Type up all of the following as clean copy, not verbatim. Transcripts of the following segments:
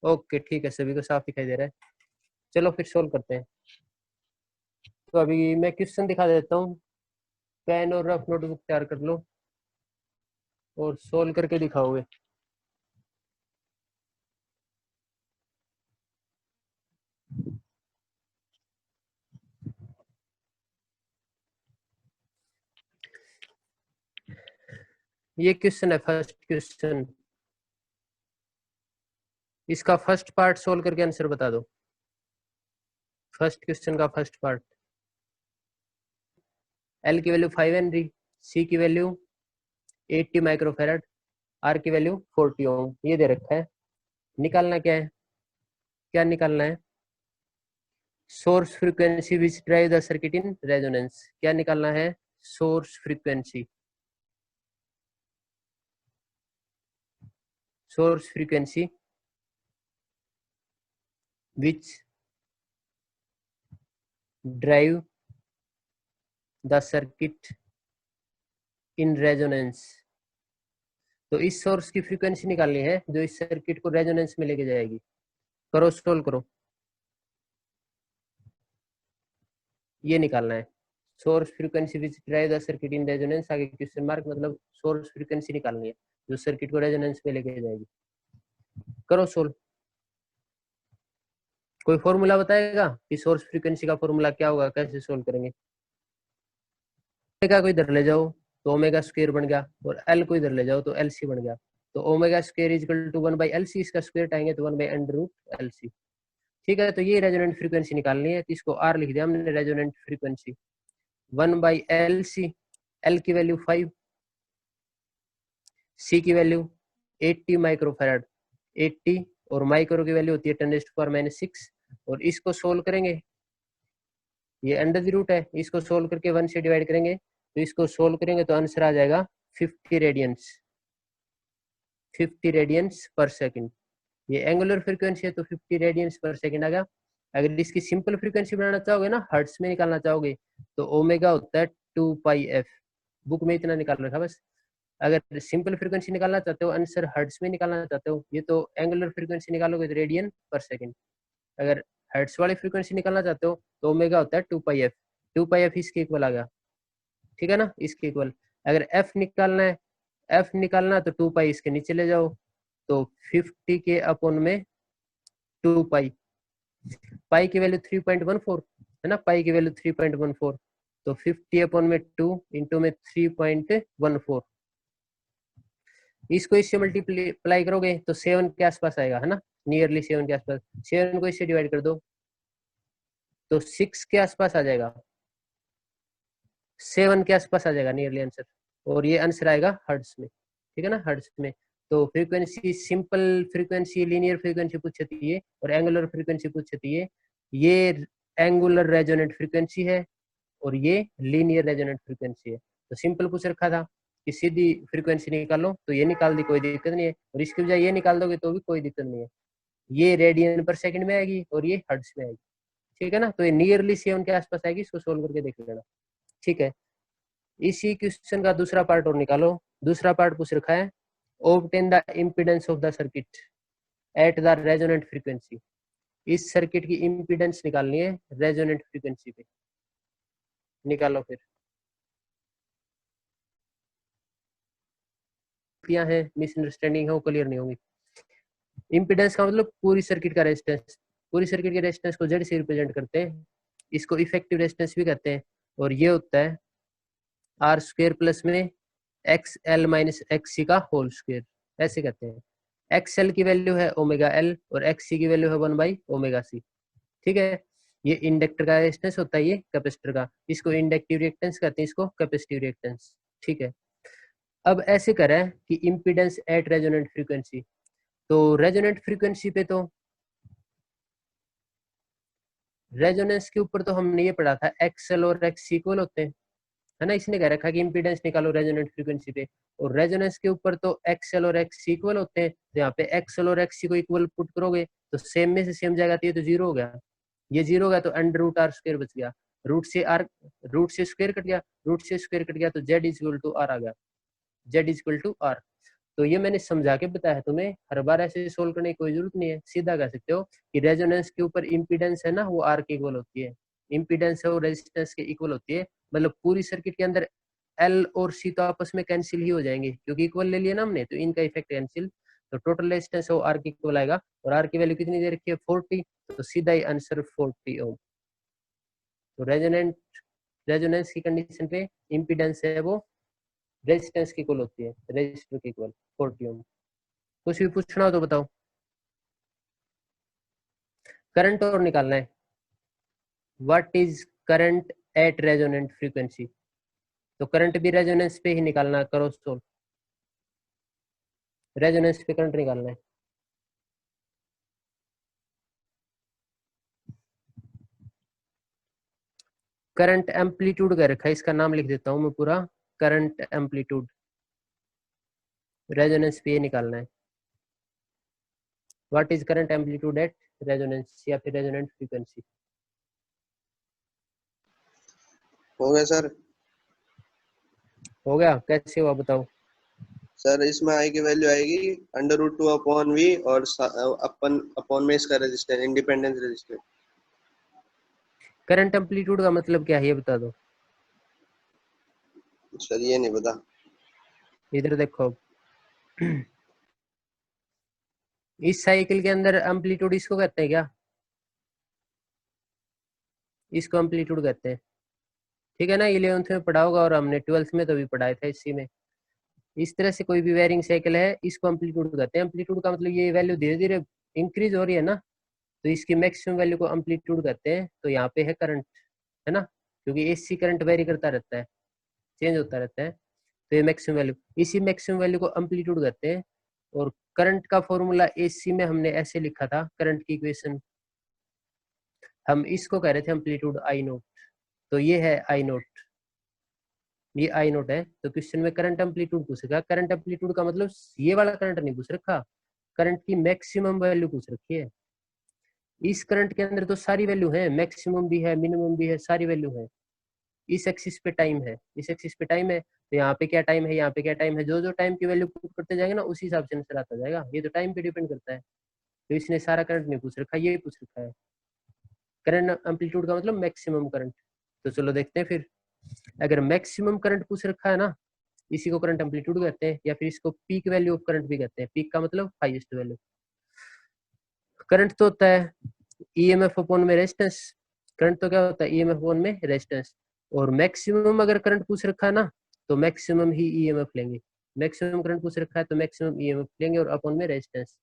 Okay ठीक है, सभी को साफ दिखाई दे रहा है। चलो फिर सोल्व करते हैं। तो अभी मैं क्वेश्चन दिखा देता हूँ, पेन और रफ नोटबुक तैयार कर लो और सोल्व करके दिखाओगे। ये क्वेश्चन है फर्स्ट क्वेश्चन, इसका फर्स्ट पार्ट सोल्व करके आंसर बता दो। फर्स्ट क्वेश्चन का फर्स्ट पार्ट, एल की वैल्यू 5 हेनरी, सी की वैल्यू 80 माइक्रोफेराड, आर की वैल्यू 40 ओम, ये दे रखा है। निकालना क्या है, क्या निकालना है? Source frequency which drive the circuit in resonance. क्या निकालना है? Source frequency, source frequency which drive the circuit in resonance. तो इस सोर्स की फ्रीक्वेंसी निकालनी है जो इस सर्किट को रेजोनेंस में लेके जाएगी। करो, सोल्व करो, ये निकालना है। Source frequency which drive the circuit in resonance, आगे क्वेश्चन मार्क, मतलब सोर्स फ्रीक्वेंसी निकालनी है जो सर्किट को रेजोनेंस में लेके जाएगी। करो सोल्व। कोई फॉर्मूला बताएगा कि सोर्स फ्रीक्वेंसी का फॉर्मूला क्या होगा, कैसे सोल्व करेंगे? ओमेगा को इधर ले जाओ तो ओमेगा स्क्वायर बन गया, और एल को इधर ले जाओ तो एल सी बन गया। तो omega square equal to 1/LC, इसका स्क्वायर उठाएंगे तो 1/√LC। ठीक है, तो ये रेजोनेंट फ्रीक्वेंसी निकालनी है, तो इसको आर लिख दिया हमने, रेजोनेंट फ्रीक्वेंसी 1/LC। एल की वैल्यू 5, सी की वैल्यू 80 माइक्रोफेराड, 80 और माइक्रो की वैल्यू होती है 10⁻⁻6, और इसको सोल्व करेंगे, ये अंडर द रूट है, इसको सोल्व करके 1 से डिवाइड करेंगे, तो इसको सोल्व करेंगे तो आंसर आ जाएगा 50 रेडियंस, 50 रेडियंस पर सेकंड। ये एंगुलर फ्रीक्वेंसी है तो 50 रेडियंस पर सेकंड आ गया। अगर इसकी सिंपल फ्रीक्वेंसी बनाना चाहोगे ना, हर्ट्स में निकालना चाहोगे, तो ओमेगा होता है 2πf, बुक में इतना निकाल रखा बस। अगर सिंपल फ्रीक्वेंसी निकालना चाहते हो, आंसर हर्ट्स में निकालना चाहते हो, ये तो एंगुलर फ्रीक्वेंसी निकालोगे तो रेडियन पर सेकंड। अगर हर्ट्स वाली फ्रीक्वेंसी निकालना चाहते हो तो ओमेगा होता है 2πf, 2πf इसके इक्वल आ गया, ठीक है ना, इसके इक्वल। अगर एफ निकालना है, एफ निकालना तो 2π इसके नीचे ले जाओ, तो 50 के अपॉन में 2π, पाई की वैल्यू 3.14 है ना, पाई की वैल्यू 3.14, तो 50 अपॉन में 2 इंटू में 3.14, इसको इससे मल्टीप्लाई करोगे तो 7 के आसपास आएगा, है ना, नियरली 7 के आसपास। 7 को इससे डिवाइड कर दो तो 6 के आसपास आ जाएगा, 7 के आसपास आ जाएगा नियरली आंसर, और ये आंसर आएगा हर्ट्ज में, ठीक है ना, हर्ट्ज में। तो frequency, simple frequency, linear frequency पूछती है और एंगुलर फ्रीक्वेंसी पूछती है। ये एंगुलर रेजोनेंट फ्रीक्वेंसी है और ये लीनियर रेजोनेंट फ्रीक्वेंसी है। तो सिंपल पूछ रखा था कि सीधी फ्रीक्वेंसी निकालो, तो ये निकाल दी, कोई दिक्कत नहीं है, और इसके बजाय ये निकाल दोगे तो भी कोई दिक्कत नहीं है। ये रेडियन पर सेकंड में आएगी और ये हर्ट्ज में आएगी, ठीक है ना। तो ये नियरली 7 के आसपास आएगी, इसको सोल्व करके देख लेना, ठीक है। इसी क्वेश्चन का दूसरा पार्ट और निकालो। दूसरा पार्ट पूछ रखा है, obtain the impedance of the circuit at the resonant frequency. इस सर्किट की इम्पीडेंस निकालनी है रेजोनेंट फ्रीक्वेंसी पे, निकालो फिर। यहाँ है मिसअंडरस्टैंडिंग है, वो क्लियर नहीं होंगी। इम्पीडेंस का मतलब पूरी सर्किट का रेजिस्टेंस, पूरी सर्किट के रेजिस्टेंस को जेड से रिप्रेजेंट करते हैं, इसको इफेक्टिव रेजिस्टेंस भी कहते हैं, और ये होता है आर स्क्वायर प्लस में एक्स एल माइनस एक्स सी का होल स्क्वायर, ऐसे कहते हैं। एक्स एल की वैल्यू है ओमेगा एल और एक्स सी की वैल्यू है 1/ओमेगा सी, ठीक है। ये इंडक्टर का रेजिस्टेंस होता है, ये कैपेसिटर का, इसको इंडक्टिव रिएक्टेंस कहते हैं, इसको कैपेसिटिव रिएक्टेंस, ठीक है। अब ऐसे करें कि इम्पीडेंस एट रेजोनेंट फ्रीक्वेंसी, तो रेजोनेंट फ्रीक्वेंसी पे तो रेजोनेंस के ऊपर तो हमने ये पढ़ा था एक्सएल और एक्स इक्वल होते हैं, है ना। इसने कह रखा कि इम्पीडेंस निकालो रेजोनेंट फ्रीक्वेंसी पे, और रेजोनेंस के ऊपर तो एक्सएल और एक्स इक्वल होते हैं, तो यहाँ पे एक्सएल और एक्स को इक्वल पुट करोगे तो सेम में से सेम जाएगा, तो ये तो जीरो हो गया, ये जीरो हो गया, तो अंडर रूट आर स्क्वायर बच गया, रूट से आर, रूट से स्क्वायर कट गया, रूट से स्क्वायर कट गया, तो Z is equal to R आ गया, Z is equal to R. तो ये मैंने समझा के बताया तुम्हें, हर बार ऐसे सोल्व करने की कोई जरूरत नहीं है, सीधा कह सकते हो कि रेजोनेंस के ऊपर इम्पीडेंस है ना वो आर के इक्वल होती है, इम्पीडेंस है वो रेजिस्टेंस के इक्वल होती है, मतलब पूरी सर्किट के अंदर एल और सी तो आपस में कैंसिल ही हो जाएंगे क्योंकि इक्वल ले लिया ना हमने, तो इनका इफेक्ट कैंसिल, तो टोटल रेजिस्टेंस है वो आर के इक्वल आएगा, और आर की वैल्यू कितनी दे रखी है 40, तो सीधा ही आंसर 40 ओम। तो रेजोनेंस की कंडीशन पे इम्पीडेंस है वो रेजिस्टेंस की इक्वल होती है, रेजिस्टर की इक्वल 40 ओम। कुछ भी पूछना हो तो बताओ। करंट और निकालना है, what is current eight resonant frequency, तो करंट भी रेजोनेंस पे ही निकालना, करो सोल्व, रेजोनेंस पे करंट निकालना है। करंट एम्पलीट्यूड कर रखा है, इसका नाम लिख देता हूं मैं पूरा, करंट एम्पलीट्यूड, रेजोनेंस पे निकालना है, what is current amplitude at resonance या फिर रेजोनेंट फ्रीक्वेंसी। हो गया सर। हो गया, कैसे हुआ बताओ। सर इसमें आई की वैल्यू आएगी √2 अपॉन वी, और अपन अपॉन में इसका resistance, independence resistance. Current amplitude का मतलब क्या है ये बता दो। सर ये नहीं पता। इधर देखो इस साइकिल के अंदर एम्पलीट्यूड इसको कहते हैं क्या, इसको एम्पलीट्यूड कहते हैं, ठीक है ना, 11th में पढ़ा होगा और हमने 12th में तो भी पढ़ाया था इसी में। इस तरह से कोई भी वेरिंग साइकिल है इसको एम्पलीट्यूड कहते हैं, एम्पलीट्यूड का मतलब ये वैल्यू धीरे धीरे इंक्रीज हो रही है ना, तो इसकी मैक्सिमम वैल्यू को एम्पलीट्यूड कहते हैं, तो यहाँ पे है करंट, है ना, क्योंकि एसी करंट वेरी करता रहता है, चेंज होता रहता है, तो ये मैक्सिमम वैल्यू, इसी मैक्सिमम वैल्यू को एम्पलीट्यूड कहते हैं। और करंट का फॉर्मूला एसी में हमने ऐसे लिखा था, करंट की इक्वेशन, हम इसको कह रहे थे एम्पलीट्यूड आई नोट, तो ये है आई नोट, ये आई नोट है। तो क्वेश्चन में करंट एम्पलीट्यूड पूछ रखा, करंट एम्पलीट्यूड का मतलब ये वाला करंट नहीं पूछ रखा, करंट की मैक्सिमम वैल्यू पूछ रखी है। इस करंट के अंदर तो सारी वैल्यू है, मैक्सिमम भी है, मिनिमम भी है, सारी वैल्यू है। इस एक्सिस पे टाइम है, इस एक्सिस पे टाइम है, तो यहाँ पे क्या टाइम है, यहाँ पे क्या टाइम है, जो जो टाइम की वैल्यू पुट करते जाएंगे ना उसी हिसाब से आंसर आता जाएगा, ये तो टाइम पे डिपेंड करता है। तो इसने सारा करंट नहीं पूछ रखा, ये पूछ रखा है करंट एम्पलीट्यूड का मतलब मैक्सिमम करंट। तो चलो देखते हैं फिर, अगर मैक्सिमम करंट पूछ रखा है ना, इसी को करंट एम्पलीट्यूड कहते हैं, या फिर इसको पीक वैल्यू ऑफ करंट भी कहते हैं, पीक का मतलब हाईएस्ट वैल्यू। करंट तो होता है ईएमएफ अपॉन में रेजिस्टेंस, करंट तो क्या होता है ईएमएफ अपॉन में रेजिस्टेंस, और मैक्सिमम अगर करंट पूछ रखा है ना तो मैक्सिमम ही ईएमएफ लेंगे, मैक्सिमम करंट पूछ रखा है तो मैक्सिमम ईएमएफ लेंगे, और अपॉन में रेजिस्टेंस।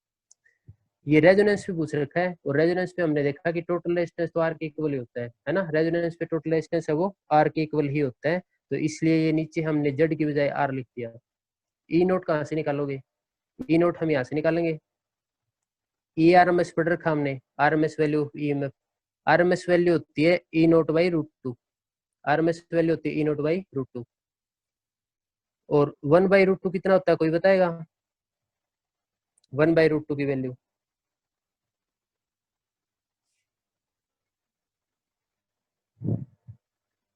ये रेजोनेंस पे पूछ रखा है, और रेजोनेंस पे हमने देखा कि टोटल रेजिस्टेंस तो आर के इक्वल ही होता है ना, रेजोनेंस पे टोटल रेजिस्टेंस है वो आर के इक्वल ही होता है, तो इसलिए ये नीचे हमने जेड की बजाय आर लिख दिया। ई नोट कहाँ से निकालोगे, ई नोट हम यहाँ से निकालेंगे, ई आर एम एस पढ़ रखा हमने, R M S value of E M F, R M S value होती है E naught by √2, R M S value होती है ई नोट बाई √2, और 1/√2 कितना होता है कोई बताएगा, 1/√2 की वैल्यू,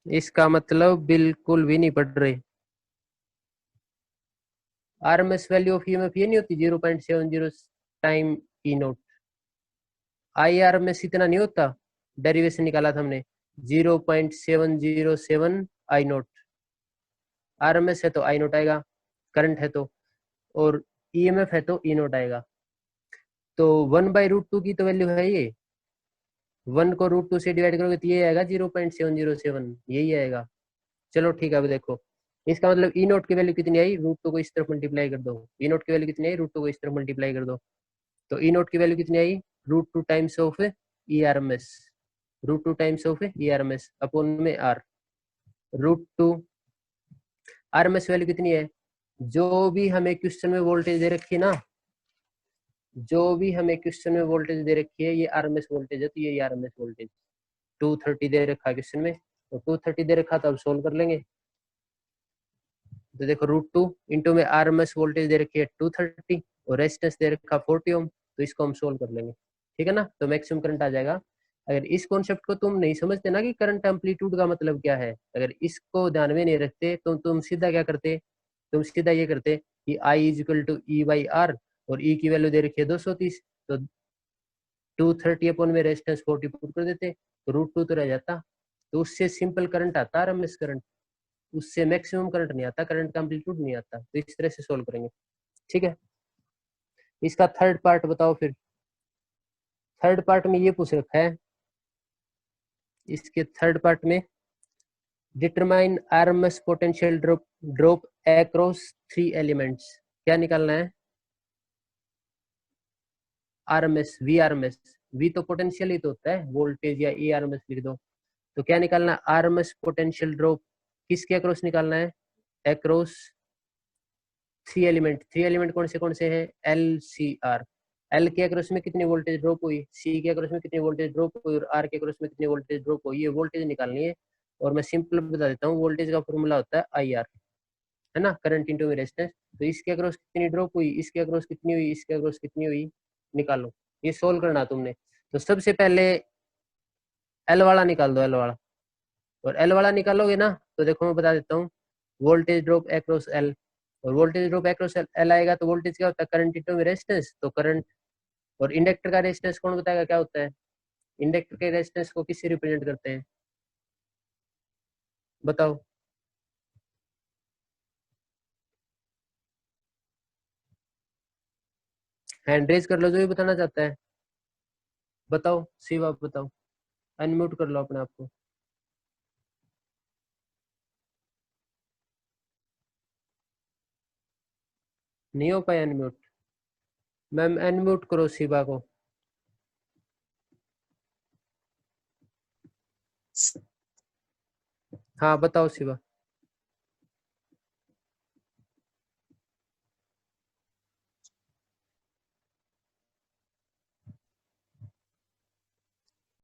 इसका मतलब बिल्कुल भी नहीं पढ़ रहे। आरएमएस वैल्यू ऑफ ईएमएफ ये नहीं होती 0.70 time E naught, I R M S इतना नहीं होता, डेरिवेशन निकाला था हमने 0.707 I naught, R M S है तो आई नोट आएगा, करंट है तो, और ईएमएफ है तो ई नोट आएगा। तो 1/√2 की तो वैल्यू है ये, 1 को √2 से डिवाइड करोगे तो ये आएगा 0.707, यही आएगा। चलो ठीक है, अब देखो इसका मतलब ई नोट की वैल्यू कितनी आई, √2 को इस तरफ मल्टीप्लाई कर दो, ई नोट की वैल्यू कितनी आई, √2 को इस तरफ मल्टीप्लाई कर दो, तो ई नोट की वैल्यू कितनी आई, √2 times of E R M S, √2 times of E R M S upon में R, √2 R M S value कितनी है, जो भी हमें क्वेश्चन में वोल्टेज दे रखी है ना, जो भी हमें क्वेश्चन में वोल्टेज दे रखी है ये आर एम एस वोल्टेज है, तो ये आर एम एस वोल्टेज 230 दे रखा है क्वेश्चन में, तो 230 दे रखा तो अब सोल्व कर लेंगे। तो देखो √2 इंटू में आर एम एस वोल्टेज दे रखी है 230 और रेजिस्टेंस दे रखा 40 ओम, तो इसको हम सोल्व कर लेंगे, ठीक है ना, तो मैक्सिमम करंट आ जाएगा। अगर इस कॉन्सेप्ट को तुम नहीं समझते ना कि करंट एम्पलीट्यूड का मतलब क्या है, अगर इसको ध्यान में नहीं रखते तो तुम सीधा क्या करते, तुम सीधा ये करते कि I is equal to E by R, और ई की वैल्यू दे रखी है 230, तो 230 अपॉन में रेजिस्टेंस 40 पुट कर देते तो √2 तो रह जाता। तो उससे सिंपल करंट आता आरएमएस करंट, उससे मैक्सिमम करंट नहीं आता, करंट का एम्पलीट्यूड नहीं आता। तो इस तरह से सोल्व करेंगे, ठीक है। इसका थर्ड पार्ट बताओ फिर। थर्ड पार्ट में ये पूछ रखा है, इसके थर्ड पार्ट में determine RMS potential drop across 3 elements. क्या निकालना है? आरएमएस, वी आरएमएस, वी तो पोटेंशियल ही तो होता है, वोल्टेज या ए आरएमएस लिख दो। तो क्या निकालना? आरएमएस पोटेंशियल ड्रॉप किसके अक्रॉस निकालना है? Across 3 element. 3 एलिमेंट कौन से हैं? L C R. एल के अक्रॉस में कितनी वोल्टेज ड्रॉप हुई, सी के अक्रॉस में कितनी वोल्टेज ड्रॉप हुई, और आर के अक्रॉस में कितनी वोल्टेज ड्रॉप हुई, ये वोल्टेज निकालनी है। और मैं सिंपल बता देता हूँ, वोल्टेज का फॉर्मूला होता है आई आर, है ना, करंट इंटू रेजिस्टेंस। तो इसके अक्रॉस कितनी ड्रॉप हुई, इसके अक्रॉस कितनी हुई, इसके अक्रॉस कितनी हुई, निकालो। ये सोल्व करना तुमने। तो सबसे पहले एल वाला निकाल दो, एल वाला। और एल वाला निकालोगे ना, तो देखो मैं बता देता हूँ, वोल्टेज ड्रॉप अक्रॉस एल, और वोल्टेज ड्रॉप अक्रॉस एल आएगा तो वोल्टेज क्या होता है? Current into resistance. तो करंट, और इंडक्टर का रेजिस्टेंस कौन बताएगा क्या होता है? इंडक्टर के रेजिस्टेंस को किससे रिप्रेजेंट करते हैं, बताओ? हैंड रेज कर लो जो भी बताना चाहता है, बताओ शिव, आप बताओ, अनम्यूट कर लो अपने आप को। नहीं हो पाया अनम्यूट? मैम अनम्यूट करो शिवा को। हाँ बताओ शिवा।